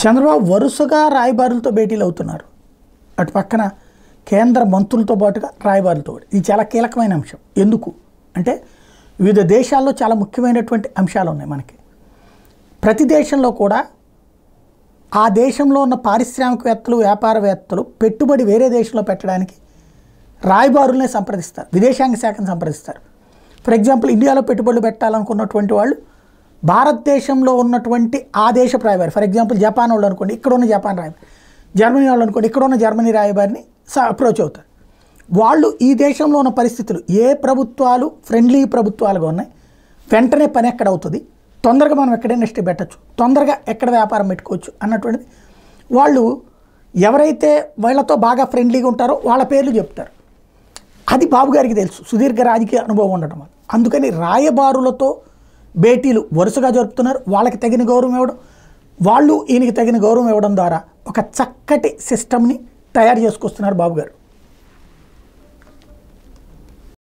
చంద్రబాబు వరుసగా రాయబారులతో భేటీలు అవుతున్నారు. అటు పక్కన కేంద్ర మంత్రులతో పాటుగా రాయబారులతో. ఇది చాలా కీలకమైన అంశం. ఎందుకు అంటే వివిధ దేశాల్లో చాలా ముఖ్యమైనటువంటి అంశాలు ఉన్నాయి మనకి. ప్రతి దేశంలో కూడా ఆ దేశంలో ఉన్న పారిశ్రామికవేత్తలు, వ్యాపారవేత్తలు పెట్టుబడి వేరే దేశంలో పెట్టడానికి రాయబారులనే సంప్రదిస్తారు, విదేశాంగ శాఖను సంప్రదిస్తారు. ఫర్ ఎగ్జాంపుల్ ఇండియాలో పెట్టుబడులు పెట్టాలనుకున్నటువంటి వాళ్ళు భారతదేశంలో ఉన్నటువంటి ఆ దేశపు రాయబారి, ఫర్ ఎగ్జాంపుల్ జపాన్ వాళ్ళు అనుకోండి, ఇక్కడ ఉన్న జపాన్ రాయబారి, జర్మనీ వాళ్ళు అనుకోండి, ఇక్కడ ఉన్న జర్మనీ రాయబారిని అప్రోచ్ అవుతారు. వాళ్ళు ఈ దేశంలో ఉన్న పరిస్థితులు ఏ ప్రభుత్వాలు ఫ్రెండ్లీ ప్రభుత్వాలుగా ఉన్నాయి, వెంటనే పని ఎక్కడ అవుతుంది, తొందరగా మనం ఎక్కడ ఇండస్ట్రీ పెట్టచ్చు, తొందరగా ఎక్కడ వ్యాపారం పెట్టుకోవచ్చు అన్నటువంటిది వాళ్ళు ఎవరైతే వాళ్ళతో బాగా ఫ్రెండ్లీగా ఉంటారో వాళ్ళ పేర్లు చెప్తారు. అది బాబు గారికి తెలుసు, సుదీర్ఘ రాజకీయ అనుభవం ఉండటం వల్ల. అందుకని రాయబారులతో భేటీలు వరుసగా జరుపుతున్నారు. వాళ్ళకి తగిన గౌరవం ఇవ్వడం, వాళ్ళు ఈయనకి తగిన గౌరవం ఇవ్వడం ద్వారా ఒక చక్కటి సిస్టమ్ని తయారు చేసుకొస్తున్నారు బాబు గారు.